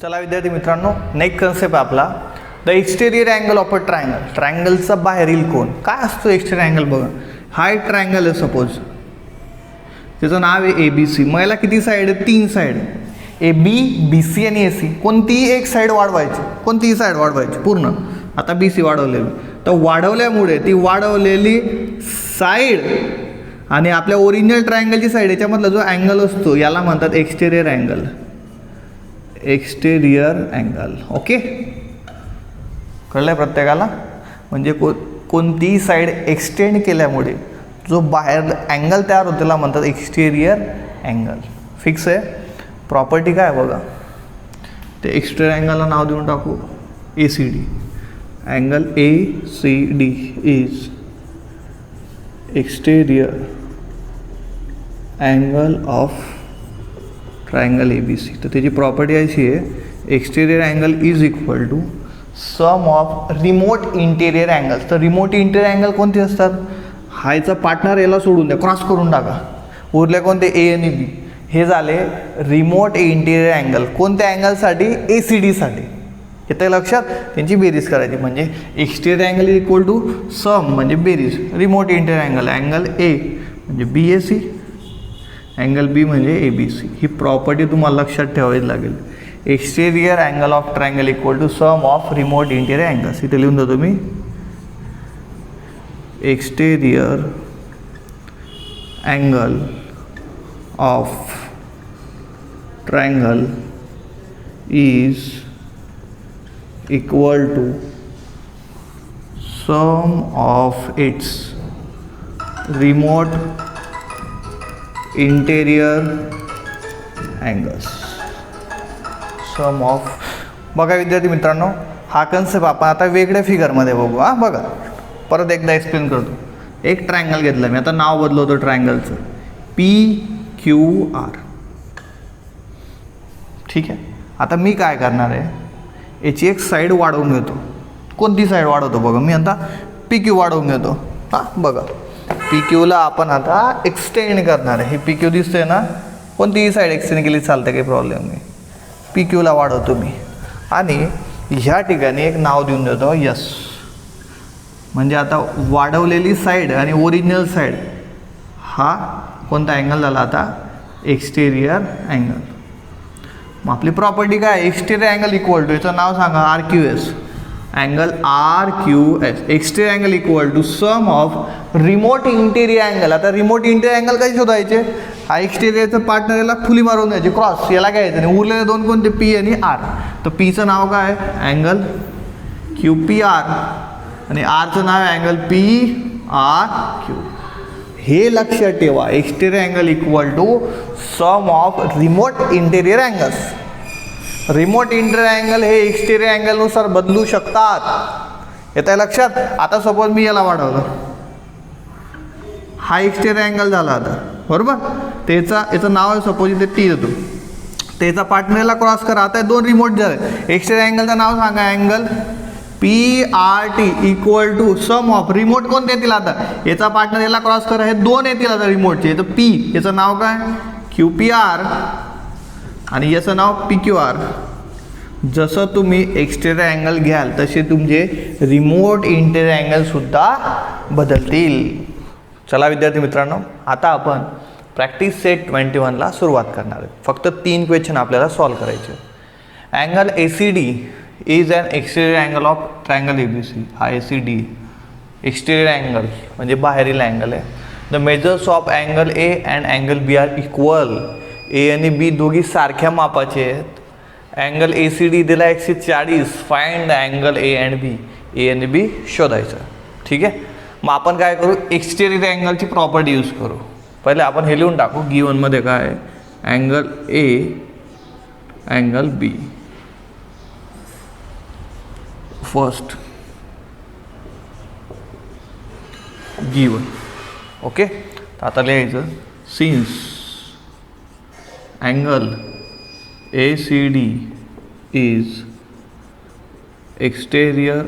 चला विद्यार्थी मित्रांनो, नेक्स्ट कन्सेप्ट आपला the exterior angle of a triangle. ट्रायंगलचा बाहेरील कोन काय असतो एक्सटेरियर अँगल. बघा, हा एक ट्रायंगल आहे सपोज, त्याचं नाव आहे ए बी सी. मग याला किती साईड आहे? 3 side, A B, B C आणि ए सी. कोणतीही एक साईड वाढवायची, कोणतीही साईड वाढवायची पूर्ण. आता बी सी वाढवलेली, तर वाढवल्यामुळे ती वाढवलेली साईड आणि आपल्या ओरिजिनल ट्रायंगलची साईड याच्यामधला जो अँगल असतो याला म्हणतात exterior angle. Exterior angle. Okay, कळलं आहे प्रत्येकाला. म्हणजे कोणतीही साईड एक्सटेंड केल्यामुळे जो बाहेर अँगल तयार होतो त्याला म्हणतात एक्सटेरियर अँगल. फिक्स आहे. प्रॉपर्टी काय बघा, ते एक्सटेरियर अँगलला नाव देऊन टाकू A C D. Angle A C D is exterior angle of triangle A B C. तर त्याची प्रॉपर्टी अशी आहे, exterior angle is equal to sum of remote interior angles. तर रिमोट इंटेरियर अँगल कोणते असतात? हायचा पार्टनर याला सोडून द्या, क्रॉस करून टाका. उरले कोणते? ए आणि बी. हे झाले रिमोट इंटेरियर अँगल. कोणत्या अँगलसाठी? ए सी डीसाठी. येतं लक्षात? त्यांची बेरीज करायची. म्हणजे exterior angle is equal to sum म्हणजे बेरीज, remote interior angle. Angle A म्हणजे बी ए सी, अँगल बी म्हणजे ए बी सी. ही प्रॉपर्टी तुम्हाला लक्षात ठेवावी लागेल. Exterior angle of triangle equal to sum of remote interior angles. इथे लिहून देतो मी. Exterior angle of triangle is equal to sum of its remote interior angles. Sum of. बघा विद्यार्थी मित्रांनो, हा कन्सेप्ट आपण आता वेगळ्या फिगरमध्ये बघू. हां बघा, परत एकदा एक्सप्लेन करतो. एक ट्रायंगल घेतलं मी, आता नाव बदलवतो ट्रायंगलचं, पी क्यू आर. ठीक आहे. आता मी काय करणार आहे, याची एक साईड वाढवून घेतो. कोणती साईड वाढवतो बघा, मी आता पी क्यू वाढवून घेतो. हां बघा, पी क्यूला आपण आता एक्सटेंड करणार आहे. हे पी क्यू दिसतंय ना, कोणतीही साईड एक्सटेंड केली चालते, काही प्रॉब्लेम नाही. पी क्यूला वाढवतो मी आणि ह्या ठिकाणी एक नाव देऊन देतो यस. म्हणजे आता वाढवलेली साईड आणि ओरिजिनल साईड हा कोणता अँगल झाला आता? Exterior angle. मग आपली प्रॉपर्टी काय? एक्सटेरियर अँगल इक्वल टू, याचं नाव सांगा, R Q S. Angle R Q S. Exterior angle equal to sum of remote interior angle. आता रिमोट इंटेरियर अँगल कसे शोधायचे? हा एक्सटेरियरचं पार्टनर याला फुली मारून द्यायचे, क्रॉस याला घ्यायचं आणि उरलेले दोन कोणते? पी आणि आर. तर पीचं नाव काय? अँगल क्यू पी आर आणि आरचं नाव आहे अँगल पी आर क्यू. हे लक्षात ठेवा. Exterior angle equal to sum of remote interior angles. Remote interior angle हे एक्सटेरियर अँगलनुसार बदलू शकतात. येत आहे लक्षात? आता सपोज मी याला वाढवलं, हा एक्सटेरियर अँगल झाला आता, बरोबर. याचं नाव आहे सपोज इथे टी देतो, त्याचा पार्टनरला क्रॉस करा. आता दोन रिमोट झाले. एक्सटेरियर अँगलचं नाव सांगा, angle P R T equal to sum of remote कोणते येतील आता? याचा पार्टनर याला क्रॉस करा, हे दोन येतील आता रिमोटचे. तर पी याचं नाव काय? क्यू पी आर आणि याचं नाव पी क्यू आर. जसं तुम्ही एक्सटेरियर अँगल घ्याल तसे तुमचे रिमोट इंटेरियर अँगलसुद्धा बदलतील. चला विद्यार्थी मित्रांनो, आता आपण प्रॅक्टिस सेट 21ला सुरुवात करणार आहे. फक्त 3 क्वेश्चन आपल्याला सॉल्व करायचे. Angle A C D is an exterior angle of triangle A B C. हा A C D exterior angle म्हणजे बाहेरील अँगल आहे. The measures of angle A and angle B are equal. A आणि B दोघी सारख्या मापाचे आहेत. Angle A C D दिला 140. Find the angle A and B. A आणि बी शोधायचं. ठीक आहे. मग आपण काय करू? एक्सटेरियर अँगलची प्रॉपर्टी यूज करू. पहिले आपण हे लिहून टाकू. गिवनमध्ये काय आहे? Angle A angle B. First given. Okay. तर आता लिहायचं, since angle A C D is exterior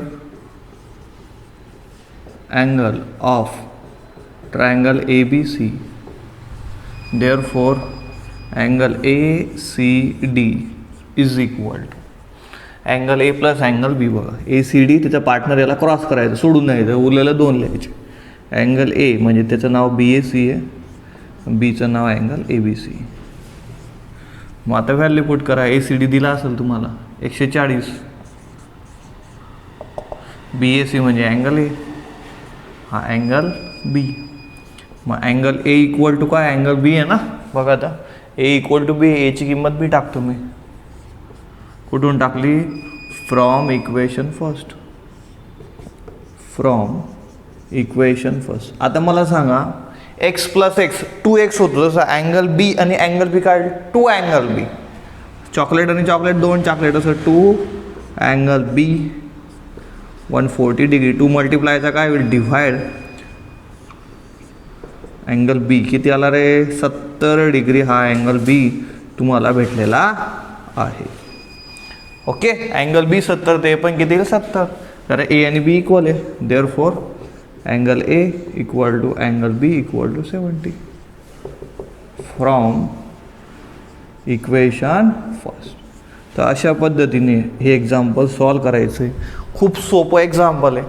angle of triangle ABC, therefore angle ACD is equal to angle A plus angle B बघा, ए सी डी त्याचा partner याला cross करायचं, सोडून द्यायचं, उरलेलं 2 लिहायचे. अँगल ए म्हणजे त्याचं नाव बी ए सी आहे, बीचं नाव अँगल ए बी सी. मग आता व्हॅल्यू पुट करा. ए सी डी दिला असेल तुम्हाला 140, बी ए सी म्हणजे अँगल ए, हा अँगल बी. मग अँगल ए इक्वल टू काय, अँगल बी आहे ना. बघा आता ए इक्वल टू बी, एची किंमत बी टाकतो मी. कुठून टाकली, from equation first, from equation first. आता मला सांगा एक्स प्लस एक्स 2x होतो, जसं अँगल बी आणि अँगल बी काढले, 2 अँगल बी. चॉकलेट आणि चॉकलेट 2 चॉकलेट, असं 2 अँगल बी 140 डिग्री. 2 मल्टिप्लायचा काय होईल, डिव्हाइड अँगल बी किती आला रे, 70 डिग्री. हा अँगल बी तुम्हाला भेटलेला आहे. ओके, अँगल बी 70, ते पण किती येईल 70, कारण ए आणि बी इक्वल आहे. Therefore angle A equal to angle B equal to 70 from equation first. तर अशा पद्धतीने हे एक्झाम्पल सॉल्व करायचं आहे. खूप सोपं एक्झाम्पल आहे,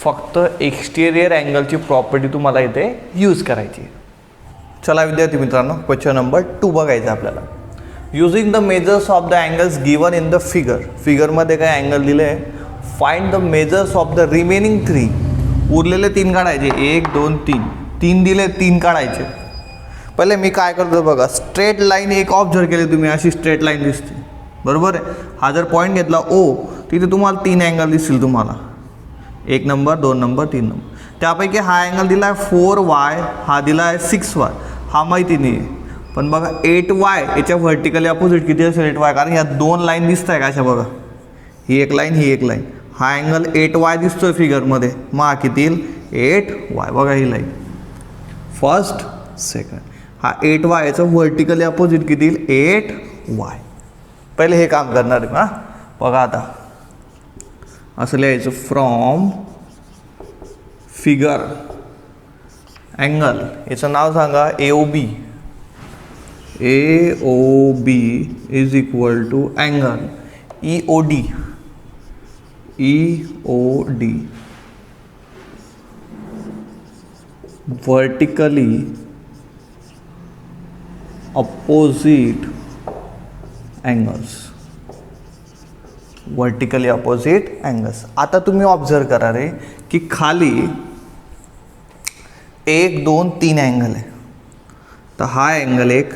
फक्त एक्सटेरियर अँगलची प्रॉपर्टी तुम्हाला इथे यूज करायची आहे. चला विद्यार्थी मित्रांनो, क्वेश्चन नंबर 2 बघायचं आपल्याला. Using the measures of the angles given in the figure. फिगरमध्ये काय अँगल दिले आहे, find the measures of the remaining 3. उरलेले 3 काढायचे, 1 2 3. 3 दिले, 3 काढायचे. पहिले मी काय करतो बघा, स्ट्रेट लाईन एक ऑब्झर्व केली तुम्ही, अशी स्ट्रेट लाईन दिसते, बरोबर आहे. हा जर पॉईंट घेतला ओ, तिथे तुम्हाला 3 अँगल दिसतील तुम्हाला, 1 नंबर 2 नंबर 3 नंबर. त्यापैकी हा अँगल दिला आहे 4y, हा दिला आहे 6y, हा माहिती नाही आहे. पण बघा 8y याच्या व्हर्टिकली अपोजिट किती असेल 8y, कारण ह्या 2 लाईन दिसत आहे का अशा बघा, ही एक लाईन ही एक लाईन. हा अँगल 8y दिसतोय फिगरमध्ये, मग हा किती येईल 8y. बघा ही लाईन फर्स्ट सेकंड, हा 8y याचं व्हर्टिकली अपोजिट किती येईल 8y. पहिले हे काम करणार आहे. हां बघा आता असं लिहायचं, फ्रॉम फिगर अँगल, याचं नाव सांगा A O B. A O B is equal to angle E O D, E O D vertically opposite angles, vertically opposite angles. आता तुम्ही ऑब्झर्व करा रे की खाली 1 2 3 अँगल आहे. तर हा अँगल एक,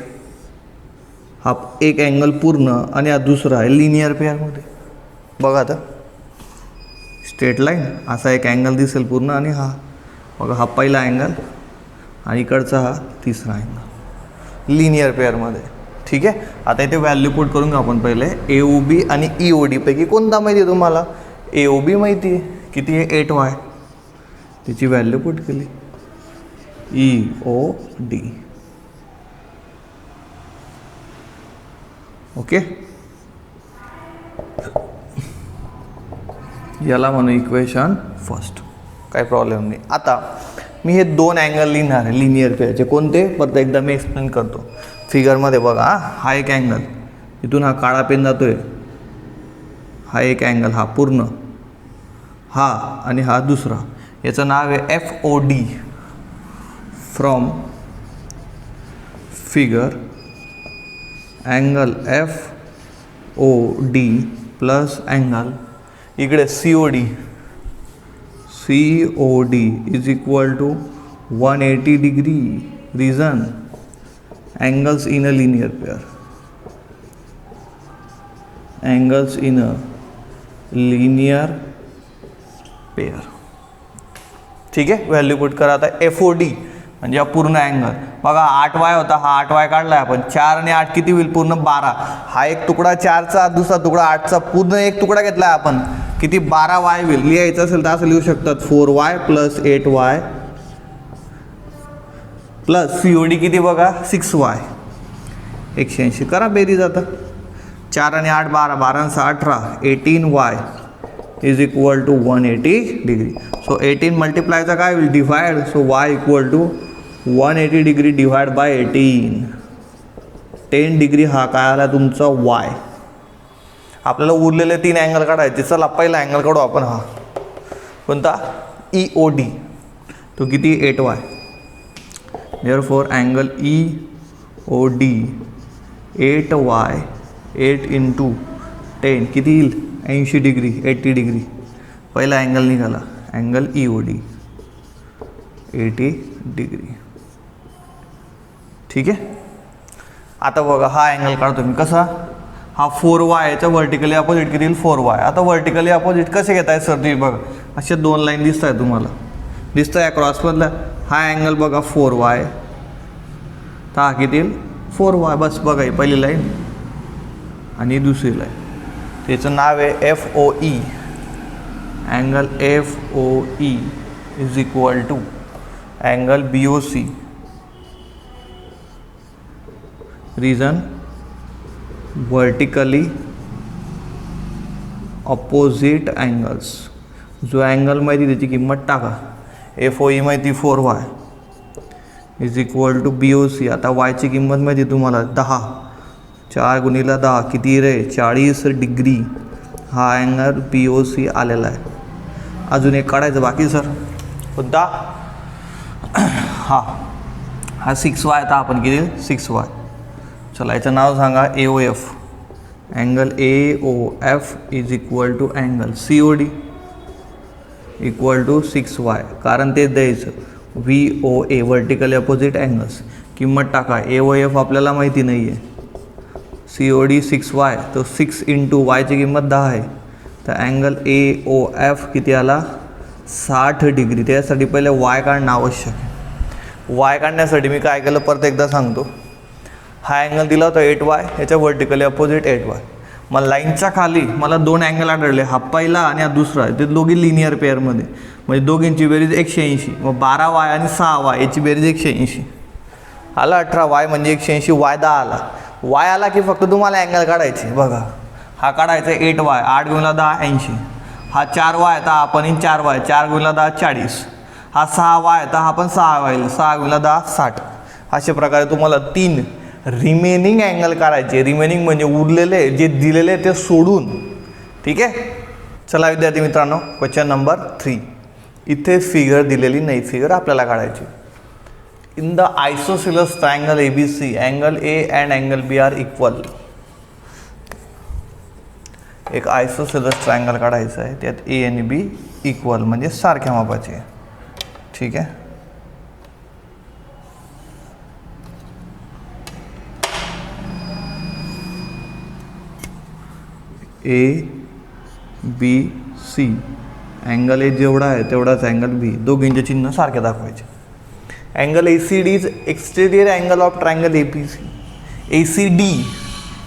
हा एक अँगल पूर्ण आणि हा दुसरा आहे लिनियर पेअरमध्ये. बघा आता स्ट्रेट लाईन, असा एक अँगल दिसेल पूर्ण, आणि हा बघा हा पहिला अँगल आणि इकडचा हा तिसरा अँगल लिनियर पेअरमध्ये. ठीक आहे, आता इथे व्हॅल्यू पुट करून आपण पहिले ए ओ बी आणि ई ओ डी पैकी कोणता माहिती आहे तुम्हाला, ए ओ बी माहिती आहे किती आहे 8y, त्याची व्हॅल्यू पुट केली ई ओ डी. ओके, याला म्हणू इक्वेशन फर्स्ट, काही प्रॉब्लेम नाही. आता मी हे 2 अँगल लिहिणार आहे लिनियर पेअरचे. कोणते, परत एकदा मी एक्सप्लेन करतो. फिगरमध्ये बघा, हा एक अँगल, इथून हा काळा पेन जातोय, हा एक अँगल, हा पूर्ण, हा आणि हा दुसरा, याचं नाव आहे F O D. From figure angle F O D plus angle इकडे C O D, C O D is equal to 180 degree. Reason, angles in a linear pair, angles in a linear pair. ठीक आहे, value put करा. आता F O D म्हणजे हा पूर्ण angle बघा, 8y होता, हा 8y काढला आपण, 4 आणि 8 किती होईल पूर्ण 12. हा एक तुकडा 4चा, दुसरा तुकडा 8चा, पूर्ण एक तुकडा घेतला आपण, किती 12y होईल. लिहायचं असेल तर असं लिहू शकतात, 4y plus 8y plus C O D किती बघा 6y, 180. करा बेरीज आता, 4 आणि 8 12, 12 आणि 6 18, 18y is equal to 180 degree. So 18 मल्टिप्लायचा काय होईल divide, so y equal to 180 degree divide by 18. 10 degree हा काय आला तुमचा y. आपल्याला उरलेले 3 अँगल काढायचे. चला पहिला अँगल काढू आपण. हा कोणता? EOD. तो किती? 8y. Therefore angle EOD 8y 8 × 10 किती येईल? 80 डिग्री, 80 डिग्री. पहिला अँगल निघाला, अँगल EOD 80 डिग्री. ठीक आहे. आता बघा हा अँगल काढतो मी कसा? हा 4y याच्या व्हर्टिकली अपोजिट किती येईल? 4y. आता व्हर्टिकली अपोजिट कसे घेताय सर तुम्ही? बघा अशा 2 लाईन दिसत आहे तुम्हाला, दिसत आहे क्रॉसमधला. हा अँगल बघा 4y, तर हा किती येईल? 4y. बस बघा ही पहिली लाईन आणि दुसरी लाईन, त्याचं नाव आहे FOE. Angle FOE is equal to angle BOC. Reason vertically opposite angles. जो अँगल माहिती त्याची किंमत टाका. FOE माहिती 4y is equal to BOC. आता वायची किंमत माहिती तुम्हाला 10. 4 × 10 किती रे? 40 डिग्री. हा अँगल BOC आलेला आहे. अजून एक काढायचं बाकी सर. कोणता? हा 6y. आता आपण किती? 6y. चला याचं नाव सांगा. AOF. Angle AOF is equal to angle COD equal to 6y. कारण तेच द्यायचं. VOA vertically opposite angles. किंमत टाका. AOF आपल्याला माहिती नाही आहे. COD 6y, तो 6 × yची किंमत 10 आहे. तर अँगल AOF किती आला? 60 डिग्री. त्यासाठी पहिले y काढणं आवश्यक आहे. y काढण्यासाठी मी काय केलं परत एकदा सांगतो. हा अँगल दिला होता 8y, याच्या व्हर्टिकली अपोजिट 8y. मग लाईनच्या खाली मला 2 अँगल आढळले, हा पहिला आणि हा दुसरा. ते दोघी लिनियर पेअरमध्ये, म्हणजे दोघींची बेरीज 180. मग 12y आणि 6y याची बेरीज 180. आला 18y म्हणजे 180. y 10 आला. y आला की फक्त तुम्हाला अँगल काढायचे. बघा हा काढायचा 8y, 8 × 10 80. हा 4y तर आपण 4y, 4 × 10 40. हा 6y तर आपण 6y, 6 × 10 60. अशा प्रकारे तुम्हाला 3 रिमेनिंग अँगल काढायचे. रिमेनिंग म्हणजे उरलेले जे दिलेले ते सोडून. ठीक आहे. चला विद्यार्थी मित्रांनो, क्वेश्चन नंबर 3. इथे फिगर दिलेली नाही, फिगर आपल्याला काढायची. In the isosceles triangle ABC, angle A and angle B are equal. एक आयसोसेलेस ट्रायंगल काढायचं आहे, त्यात A आणि B इक्वल म्हणजे सारख्या मापाचे. ठीक आहे. ABC. अँगल A जेवढा आहे तेवढाच अँगल B. दोघींचे चिन्ह सारखे दाखवायचे. Angle ACD is exterior angle of triangle APC.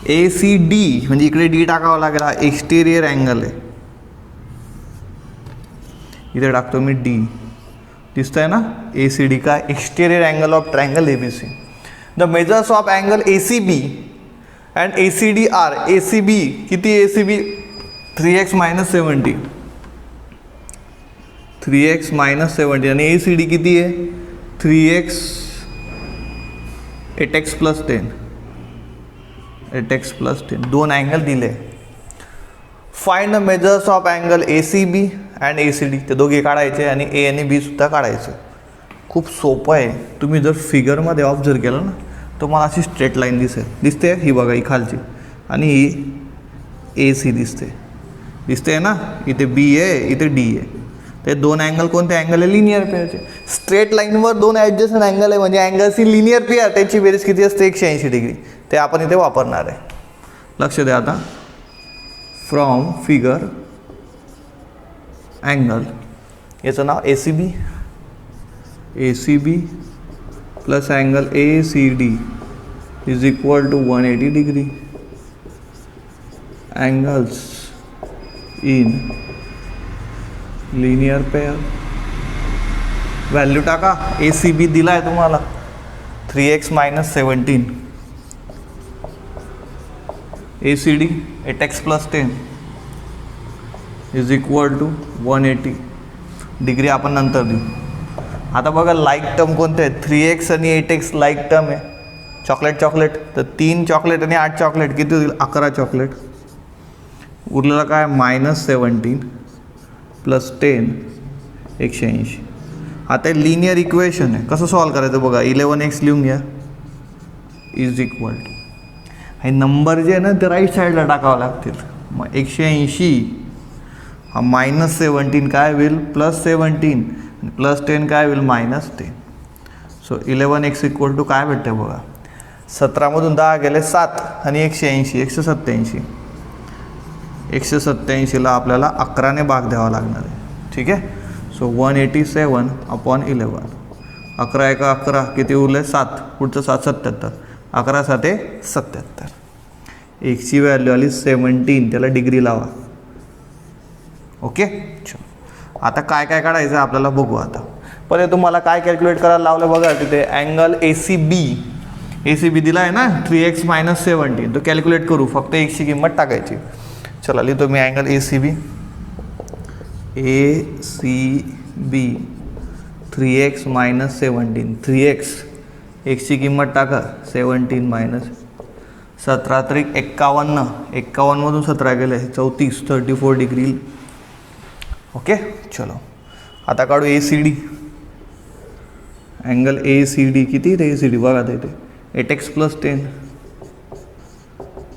ACD म्हणजे इकडे D टाकावं लागेल. हा एक्सटेरियर अँगल आहे, इथे टाकतो मी D. दिसतंय ना? ACD का exterior angle of triangle ABC. The measures of angle ACB and ACD are. ACB किती? ACB 3x - 70. 3x - 70 आणि ACD किती आहे? 3x 8x + 10. 8x + 10. 2 अँगल दिले. Find the measures of angle ACB and ACD. ते दोघे काढायचे आणि A आणि B सुद्धा काढायचं. खूप सोपं आहे. तुम्ही जर फिगरमध्ये ऑब्झर्व केलं ना, तुम्हाला अशी स्ट्रेट लाईन दिसते. ही बघा ही खालची, आणि ही AC दिसते ना. इथे B आहे, इथे D आहे. ते 2 अँगल कोणते अँगल आहे? लिनियर पेअरचे. स्ट्रेट लाईनवर 2 ॲडजस्टंट अँगल आहे म्हणजे अँगलची लिनियर पेअर, त्याची बेरीज किती असते? 180 डिग्री. ते आपण इथे वापरणार आहे. लक्ष द्या आता. फ्रॉम फिगर अँगल, याचं नाव ACB plus angle ACD is equal to 180 degree. Angles in linear pair. Value टाका. ACB दिला आहे तुम्हाला 3x - 17. ACD 8x + 10 is equal to 180 degree. आपण नंतर देऊ. आता बघा लाईक टर्म कोणते आहेत? 3x आणि 8x लाईक टर्म आहे. चॉकलेट तर 3 चॉकलेट आणि 8 चॉकलेट किती होईल? 11 चॉकलेट. उरलेलं काय -17 + 10 180. आता लिनियर इक्वेशन आहे, कसं सॉल्व करायचं बघा. 11x लिहून घ्या इज इक्वल टू, हे नंबर जे आहे ना ते राईट साईडला टाकावं लागतील. मग 180 हा -17 काय होईल +17 +10 काय होईल -10. सो 11x इक्वल टू काय भेटते बघा, 17मधून 10 गेले 7 आणि 180 187. 187ला आपल्याला 11ने भाग द्यावा लागणार आहे. ठीक आहे. सो 187/11. 11 × 11 किती उरले 7, पुढचं 7 77. 11 × 7 = 77. एक्सची व्हॅल्यू आली 17, त्याला डिग्री लावा. ओके. आता काय काय काढायचं आपल्याला बघू. आता पहिले तुम्हाला काय कॅल्क्युलेट करायला लावलं बघा. तिथे अँगल ACB दिला आहे ना 3x - 17. तो कॅल्क्युलेट करू, फक्त एक्सची किंमत टाकायची. चला लिहितो मी अँगल ACB 3x - 17. 3x एक्सची किंमत टाका 17 - 17 × 51. 51मधून 17 गेले 34 34 डिग्री. ओके. चलो आता काढू ACD. अँगल ACD किती रे ACD बघा इथे 8x + 10.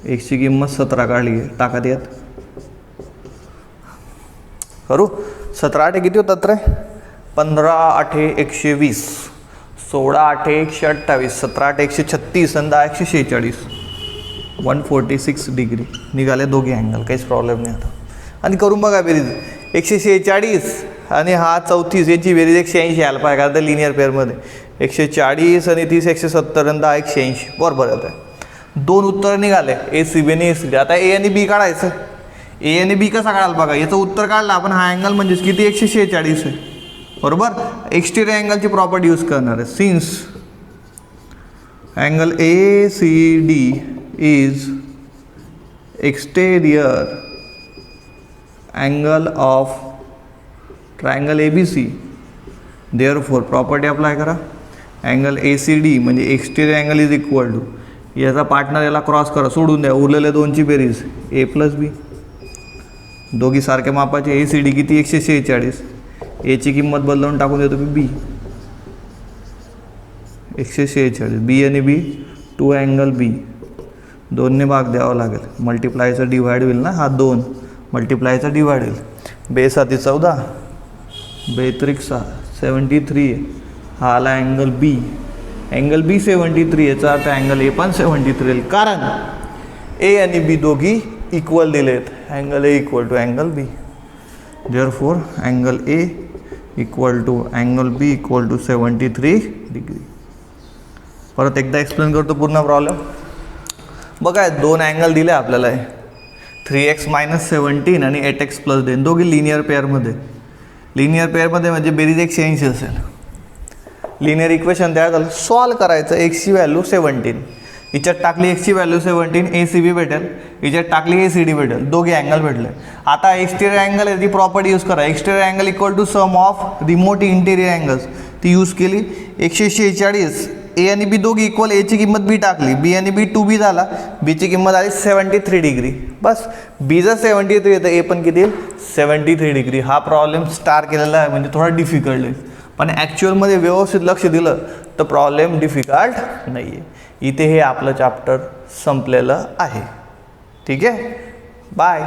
एक्सची किंमत 17 काढली आहे, टाका यात. करू 17 8 किती होतात रे 15 8 120, 16 8 128, 17 8 136 आणि 10 146. 146 डिग्री निघाले दोघे अँगल, काहीच प्रॉब्लेम नाही. आता आणि करून बघा बेरीज. 146 आणि हा 34 याची बेरीज 180 यायला पाहिजे, कारण लिनियर पेअरमध्ये 140 आणि 30 170 आणि 10 180 बरोबर येतं. 2 उत्तर निघाले ACB आणि ACD. आता A आणि B काढायचं. A आणि B कसा काढाल बघा. याचं उत्तर काढलं आपण. हा अँगल म्हणजेच किती 146 आहे बरोबर. एक्सटेरियर अँगलची प्रॉपर्टी यूज करणार आहे. Since angle ACD is exterior angle of triangle ABC, therefore property apply करा. अँगल ACD म्हणजे exterior angle is equal to, याचा पार्टनर याला क्रॉस करा, सोडून द्या, उरलेल्या दोनची बेरीज A + B. दोघी सारख्या मापाचे. ACD किती 146. एची किंमत बदलवून टाकून देतो मी B 146. B आणि B 2 अँगल B. 2ने भाग द्यावा लागेल. मल्टिप्लायचा डिवाइड होईल ना, हा 2 मल्टिप्लायचा डिवाइड होईल. 2 × 7 = 14, 2 × 6 73. हा आला अँगल B. अँगल B 73, याचा अर्थ अँगल A पण 73 येईल, कारण A आणि B दोघी इक्वल दिलेत. Angle A equal to angle B. Therefore angle A equal to angle B equal to 73 degree. परत एकदा एक्सप्लेन करतो पूर्ण प्रॉब्लेम. बघा 2 अँगल दिले आपल्याला, 3x - 17 आणि 8x + 10. दोघी लिनियर पेअरमध्ये. लिनियर पेअरमध्ये म्हणजे बेरीज 180 असेल. लिनियर इक्वेशन तयार झालं. सॉल्व करायचं. एक्सची व्हॅल्यू 17, हिच्यात टाकली एक्सची व्हॅल्यू 17, ACB भेटेल. हिच्यात टाकली ACD भेटेल. दोघे अँगल भेटले. आता एक्सटेरियर अँगल याची प्रॉपर्टी यूज करा. Exterior angle equal to sum of remote interior angles, ती यूज केली. 146. A आणि B दोघी इक्वल. Aची किंमत B टाकली. B आणि B 2B झाला. Bची किंमत आली 73 डिग्री. बस B जर 73 येतं, A पण किती येईल 73 डिग्री. हा प्रॉब्लेम स्टार केलेला आहे, म्हणजे थोडा डिफिकल्ट आहे, पण ॲक्च्युअलमध्ये व्यवस्थित लक्ष दिलं तर प्रॉब्लेम डिफिकल्ट नाही आहे. इथे हे आपलं चॅप्टर संपलेलं आहे. ठीक आहे. बाय.